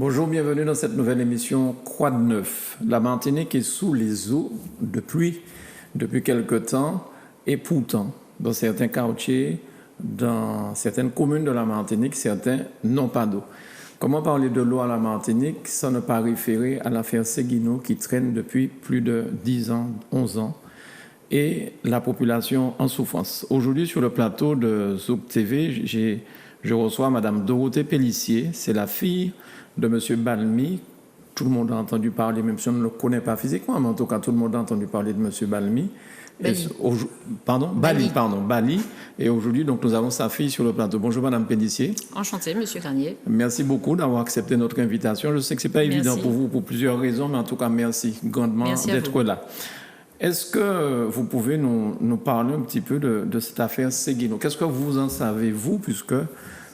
Bonjour, bienvenue dans cette nouvelle émission Croix de Neuf. La Martinique est sous les eaux de pluie depuis quelque temps et pourtant, dans certains quartiers, dans certaines communes de la Martinique, certains n'ont pas d'eau. Comment parler de l'eau à la Martinique sans ne pas référer à l'affaire Seguino qui traîne depuis plus de 10 ans, 11 ans et la population en souffrance. Aujourd'hui, sur le plateau de Zouk TV, je reçois Madame Dorothée Pellissier, c'est la fille de M. Balmy. Tout le monde a entendu parler, même si on ne le connaît pas physiquement, mais en tout cas, tout le monde a entendu parler de M. Balmy. Bali. Et aujourd'hui, donc, nous avons sa fille sur le plateau. Bonjour, Madame Pellissier. Enchantée, M. Garnier. Merci beaucoup d'avoir accepté notre invitation. Je sais que ce n'est pas évident pour vous, pour plusieurs raisons, mais en tout cas, merci grandement d'être là. Est-ce que vous pouvez nous parler un petit peu de cette affaire Seguino? Qu'est-ce que vous en savez, vous, puisque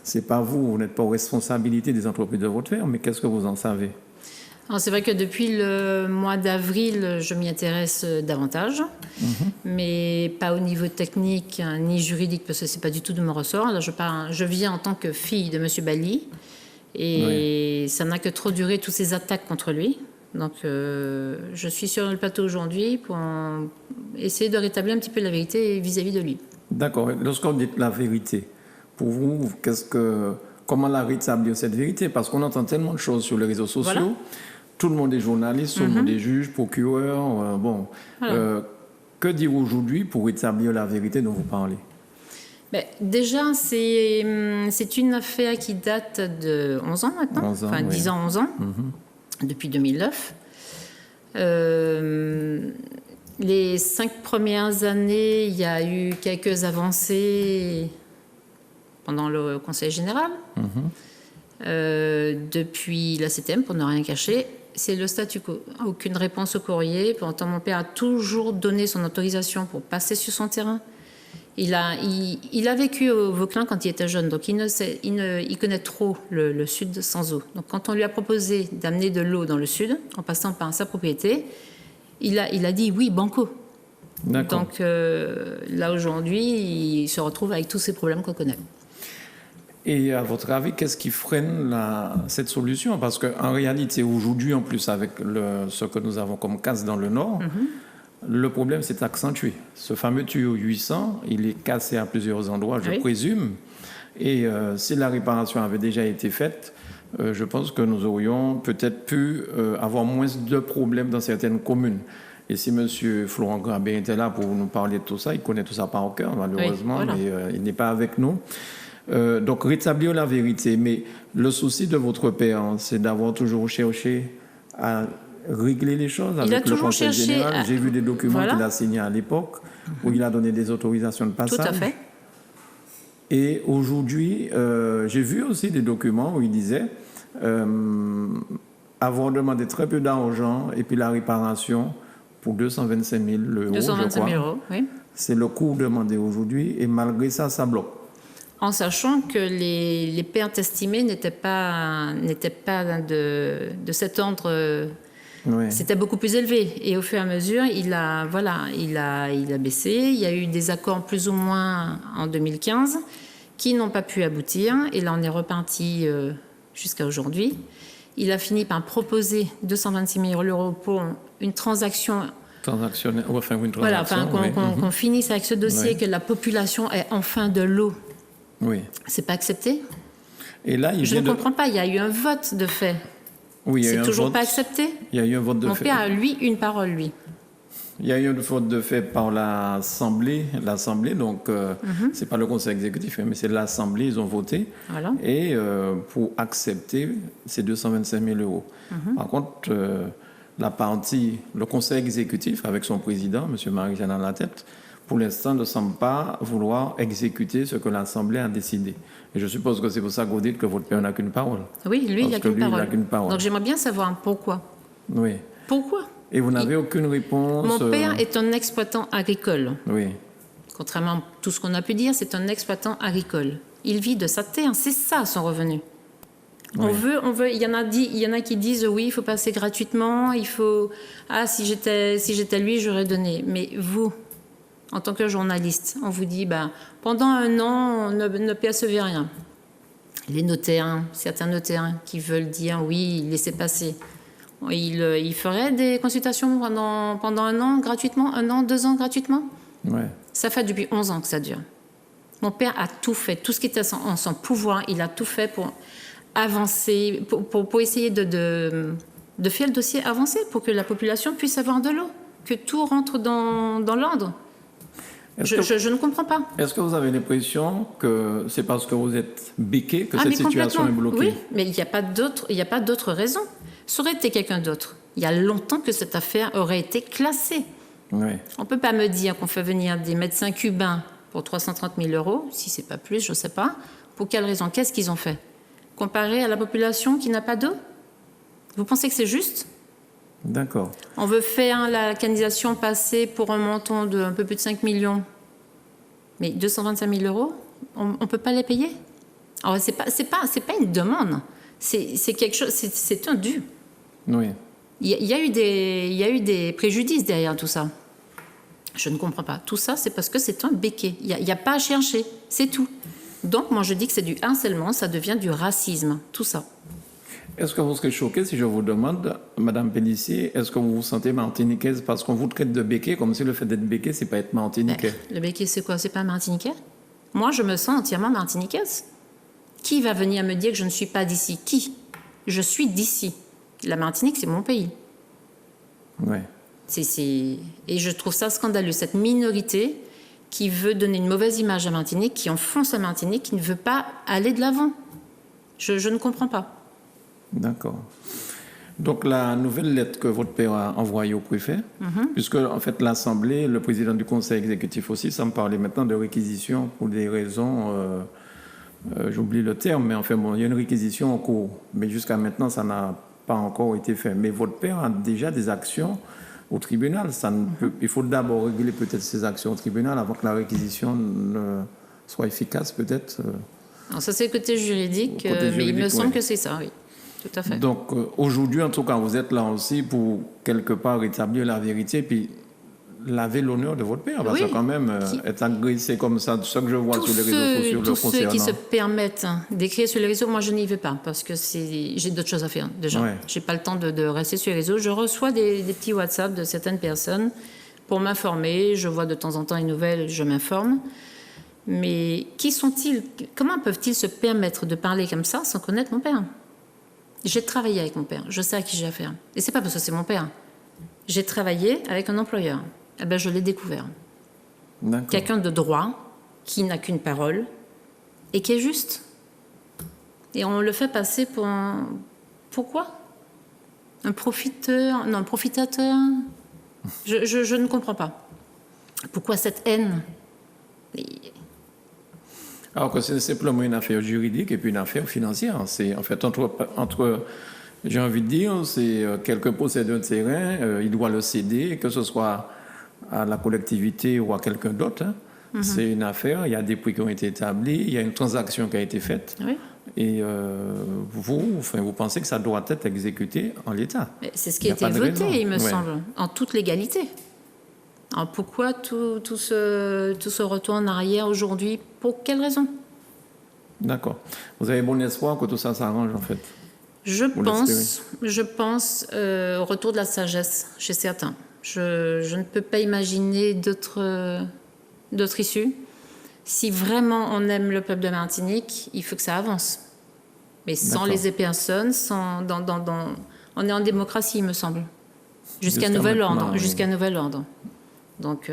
ce n'est pas vous n'êtes pas aux responsabilités des entreprises de votre ferme, mais qu'est-ce que vous en savez? Alors, c'est vrai que depuis le mois d'avril, je m'y intéresse davantage, mais pas au niveau technique ni juridique, parce que ce n'est pas du tout de mon ressort. Alors, je viens en tant que fille de M. Bali, et ça n'a que trop duré, toutes ces attaques contre lui. Donc, je suis sur le plateau aujourd'hui pour essayer de rétablir un petit peu la vérité vis-à-vis de lui. D'accord. Lorsqu'on dit la vérité, pour vous, comment la rétablir cette vérité? Parce qu'on entend tellement de choses sur les réseaux sociaux. Voilà. Tout le monde est journaliste, tout le monde est juge, procureur. Que dire aujourd'hui pour rétablir la vérité dont vous parlez? Déjà, c'est une affaire qui date de 11 ans maintenant. 10 ans, 11 ans. Depuis 2009. Les 5 premières années, il y a eu quelques avancées pendant le Conseil général. Depuis la CTM, pour ne rien cacher, c'est le statu quo. Aucune réponse au courrier. Pourtant, mon père a toujours donné son autorisation pour passer sur son terrain. Il a vécu au Vauclin quand il était jeune, donc il connaît trop le sud sans eau. Donc quand on lui a proposé d'amener de l'eau dans le sud, en passant par sa propriété, il a dit oui, banco. Donc là aujourd'hui, il se retrouve avec tous ces problèmes qu'on connaît. Et à votre avis, qu'est-ce qui freine cette solution? Parce qu'en réalité, aujourd'hui, en plus, avec ce que nous avons comme casse dans le Nord, le problème s'est accentué. Ce fameux tuyau 800, il est cassé à plusieurs endroits, je présume. Et si la réparation avait déjà été faite, je pense que nous aurions peut-être pu avoir moins de problèmes dans certaines communes. Et si M. Florent Grabé était là pour nous parler de tout ça, il connaît tout ça par cœur, malheureusement, mais il n'est pas avec nous. Donc, rétablir la vérité. Mais le souci de votre père, c'est d'avoir toujours cherché à régler les choses avec le Conseil général. J'ai vu des documents qu'il a signés à l'époque où il a donné des autorisations de passage. Tout à fait. Et aujourd'hui, j'ai vu aussi des documents où il disait avoir demandé très peu d'argent et puis la réparation pour 225 000 euros, 225 000 euros, oui. C'est le coût demandé aujourd'hui et malgré ça, ça bloque. En sachant que les pertes estimées n'étaient pas de cet ordre. C'était beaucoup plus élevé. Et au fur et à mesure, il a baissé. Il y a eu des accords plus ou moins en 2015 qui n'ont pas pu aboutir. Et là, on est reparti jusqu'à aujourd'hui. Il a fini par proposer 226 000 euros pour une transaction. Voilà, qu'on finisse avec ce dossier, que la population ait enfin de l'eau. Oui. C'est pas accepté. Et là, je ne comprends pas. Il y a eu un vote de fait. Oui, c'est toujours pas accepté. Il y a eu un vote de fait. Mon père a, lui, une parole, lui. Il y a eu un vote de fait par l'Assemblée. Donc, c'est pas le Conseil exécutif, mais c'est l'Assemblée. Ils ont voté. Voilà. Et pour accepter ces 225 000 euros. Par contre, le Conseil exécutif, avec son président, M. Marie-Jeanne à la tête, pour l'instant, ne semble pas vouloir exécuter ce que l'Assemblée a décidé. Et je suppose que c'est pour ça que vous dites que votre père n'a qu'une parole. Oui, lui, il n'a qu'une parole. Donc j'aimerais bien savoir pourquoi. Oui. Pourquoi? Et vous n'avez aucune réponse? Mon père est un exploitant agricole. Oui. Contrairement à tout ce qu'on a pu dire, c'est un exploitant agricole. Il vit de sa terre, c'est ça son revenu. On veut. Il y en a qui disent oui, il faut passer gratuitement. Il faut. Ah, si j'étais lui, j'aurais donné. Mais vous, en tant que journaliste, on vous dit, pendant un an, ne percevez rien. Les notaires, certains notaires qui veulent dire oui, laissez passer. Ils feraient des consultations pendant 1 an gratuitement, 1 an, 2 ans gratuitement. Ouais. Ça fait depuis 11 ans que ça dure. Mon père a tout fait, tout ce qui était en son pouvoir, il a tout fait pour avancer, pour essayer de faire le dossier avancer, pour que la population puisse avoir de l'eau, que tout rentre dans l'ordre. Je ne comprends pas. Est-ce que vous avez l'impression que c'est parce que vous êtes béqué que cette situation est bloquée? Oui, mais il n'y a pas d'autre raison. Ça aurait été quelqu'un d'autre. Il y a longtemps que cette affaire aurait été classée. Oui. On ne peut pas me dire qu'on fait venir des médecins cubains pour 330 000 €, si c'est pas plus, je ne sais pas. Pour quelle raison? Qu'est-ce qu'ils ont fait? Comparé à la population qui n'a pas d'eau? Vous pensez que c'est juste? D'accord. On veut faire la canalisation passer pour un montant de un peu plus de 5 millions. Mais 225 000 €, on ne peut pas les payer? Alors, c'est pas une demande. C'est quelque chose, c'est un dû. Oui. Il y a eu des préjudices derrière tout ça. Je ne comprends pas. Tout ça, c'est parce que c'est un béquet. Il n'y a pas à chercher. C'est tout. Donc, moi, je dis que c'est du harcèlement, ça devient du racisme. Tout ça. Est-ce que vous serez choqué si je vous demande, Madame Pellissier, est-ce que vous vous sentez martiniquaise parce qu'on vous traite de béquet, comme si le fait d'être béquet, c'est pas être martiniquais? Le béquet, c'est quoi? C'est pas martiniquais? Moi, je me sens entièrement martiniquaise. Qui va venir me dire que je ne suis pas d'ici? Qui? Je suis d'ici. La Martinique, c'est mon pays. Ouais. Et je trouve ça scandaleux, cette minorité qui veut donner une mauvaise image à Martinique, qui enfonce la Martinique, qui ne veut pas aller de l'avant. Je ne comprends pas. D'accord. Donc, la nouvelle lettre que votre père a envoyée au préfet, puisque, en fait, l'Assemblée, le président du Conseil exécutif aussi, ça me parlait maintenant de réquisition pour des raisons, j'oublie le terme, mais enfin, bon, il y a une réquisition en cours. Mais jusqu'à maintenant, ça n'a pas encore été fait. Mais votre père a déjà des actions au tribunal. Il faut d'abord réguler peut-être ces actions au tribunal avant que la réquisition ne soit efficace, peut-être. Alors ça, c'est le côté juridique, mais il me semble que c'est ça, oui. Tout à fait. Donc, aujourd'hui, en tout cas, vous êtes là aussi pour, quelque part, rétablir la vérité, puis laver l'honneur de votre père. Parce que quand même, être agressé comme ça, ce que je vois sur les réseaux sociaux le concernant. Tous ceux qui se permettent d'écrire sur les réseaux, moi, je n'y vais pas, parce que j'ai d'autres choses à faire, déjà. Ouais. Je n'ai pas le temps de rester sur les réseaux. Je reçois des petits WhatsApp de certaines personnes pour m'informer. Je vois de temps en temps les nouvelles, je m'informe. Mais qui sont-ils? Comment peuvent-ils se permettre de parler comme ça sans connaître mon père? J'ai travaillé avec mon père, je sais à qui j'ai affaire. Et c'est pas parce que c'est mon père. J'ai travaillé avec un employeur. Eh ben, je l'ai découvert. Quelqu'un de droit, qui n'a qu'une parole, et qui est juste. Et on le fait passer pour un... Pourquoi? Un profiteur? Non, un profitateur? Je ne comprends pas. Pourquoi cette haine? Alors que c'est simplement une affaire juridique et puis une affaire financière. C'est en fait entre j'ai envie de dire, c'est quelqu'un possède un terrain, il doit le céder, que ce soit à la collectivité ou à quelqu'un d'autre. Hein. C'est une affaire, il y a des prix qui ont été établis, il y a une transaction qui a été faite. Oui. Et vous pensez que ça doit être exécuté en l'état? C'est ce qui a été voté, il me semble, en toute légalité. Alors pourquoi tout ce retour en arrière aujourd'hui? Pour quelle raison? D'accord. Vous avez bon espoir que tout ça s'arrange en fait? Je pense au retour de la sagesse chez certains. Je ne peux pas imaginer d'autres issues. Si vraiment on aime le peuple de Martinique, il faut que ça avance. Mais sans léser personne, on est en démocratie, il me semble. Jusqu'à nouvel ordre. Oui. Jusqu'à nouvel ordre. Donc,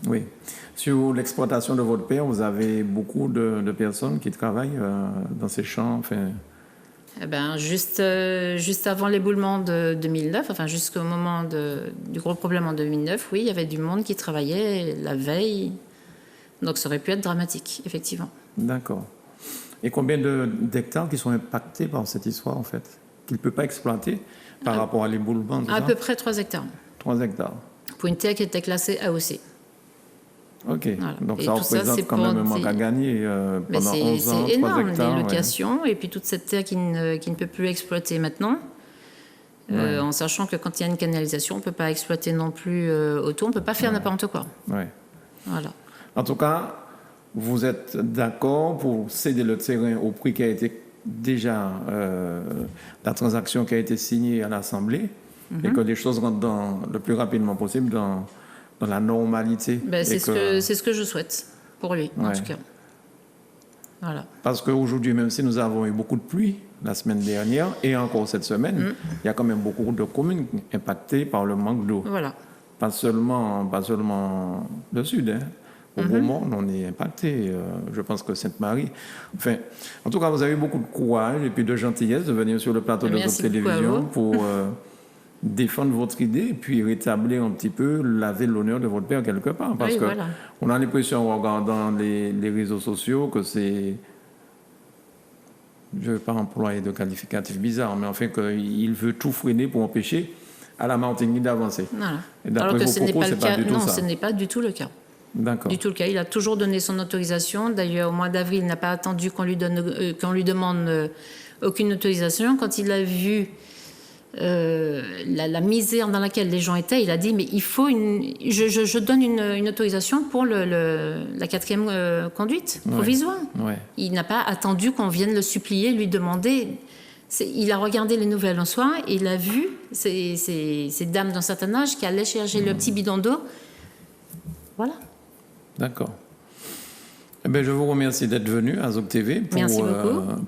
oui. Sur l'exploitation de votre père, vous avez beaucoup de personnes qui travaillent dans ces champs. Enfin... Eh ben, juste avant l'éboulement de 2009, enfin jusqu'au moment du gros problème en 2009, oui, il y avait du monde qui travaillait la veille. Donc, ça aurait pu être dramatique, effectivement. D'accord. Et combien d'hectares qui sont impactés par cette histoire, en fait, qu'il ne peut pas exploiter par rapport à l'éboulement? À peu près 3 hectares. 3 hectares. Pour une terre qui était classée AOC. OK. Voilà. Donc, ça représente quand même un manque à gagner pendant 11 ans, c'est énorme, 3 hectares. Des locations, et puis toute cette terre qui ne peut plus exploiter maintenant. En sachant que quand il y a une canalisation, on ne peut pas exploiter non plus autour, on ne peut pas faire n'importe quoi. Ouais. Voilà. En tout cas, vous êtes d'accord pour céder le terrain au prix qui a été déjà, la transaction qui a été signée à l'Assemblée, et que les choses rentrent le plus rapidement possible dans la normalité. Ben, c'est ce que je souhaite pour lui, en tout cas. Voilà. Parce qu'aujourd'hui, même si nous avons eu beaucoup de pluie la semaine dernière et encore cette semaine, il y a quand même beaucoup de communes impactées par le manque d'eau. Voilà. Pas seulement le sud, hein. Au gros monde, on est impacté. Je pense que Sainte-Marie. Enfin, en tout cas, vous avez beaucoup de courage et puis de gentillesse de venir sur le plateau de votre télévision pour défendre votre idée et puis rétablir un petit peu, laver l'honneur de votre père quelque part. Parce que on a l'impression, en regardant les réseaux sociaux, que c'est... Je ne vais pas employer de qualificatif bizarre, mais enfin qu'il veut tout freiner pour empêcher à la Martinique d'avancer. Voilà. Et d'après vos propos, ce n'est pas du tout ça. Non, ce n'est pas du tout le cas. D'accord. Du tout le cas. Il a toujours donné son autorisation. D'ailleurs, au mois d'avril, il n'a pas attendu qu'on lui demande aucune autorisation. Quand il a vu la misère dans laquelle les gens étaient, il a dit, mais il faut je donne une autorisation pour la 4e conduite provisoire. Ouais. Il n'a pas attendu qu'on vienne le supplier, lui demander. Il a regardé les nouvelles un soir et il a vu ces dames d'un certain âge qui allaient chercher le petit bidon d'eau. Voilà. D'accord. Eh bien, je vous remercie d'être venu à Zouk TV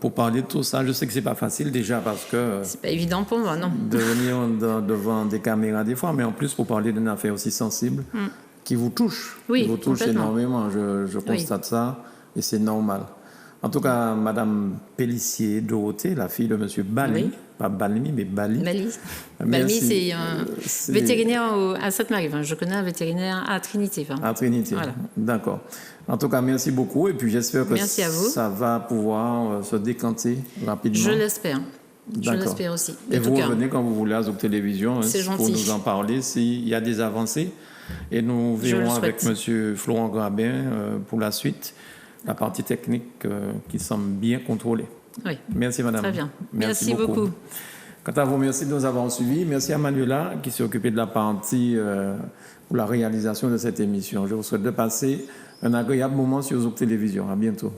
pour parler de tout ça. Je sais que c'est pas facile déjà parce que... C'est pas évident pour moi, non. De venir devant des caméras des fois, mais en plus pour parler d'une affaire aussi sensible qui vous touche. Oui, qui vous touche énormément. Je constate ça et c'est normal. En tout cas, Madame Pellissier Dorothée, la fille de Monsieur Bali, pas Balmi, mais Bali. Balmi, c'est un vétérinaire à Sainte-Marie. Enfin, je connais un vétérinaire à Trinité. À Trinité, voilà. D'accord. En tout cas, merci beaucoup et puis j'espère que ça va pouvoir se décanter rapidement. Je l'espère. Je l'espère aussi. Et vous revenez quand vous voulez à Zouk Télévision pour nous en parler s'il y a des avancées. Et nous verrons avec Monsieur Florent Grabin pour la suite. La partie technique qui semble bien contrôlée. Oui. Merci, madame. Très bien. Merci beaucoup. Quant à vous, merci de nous avoir suivis. Merci à Manuela qui s'est occupée de la partie pour la réalisation de cette émission. Je vous souhaite de passer un agréable moment sur Zouk Télévision. À bientôt.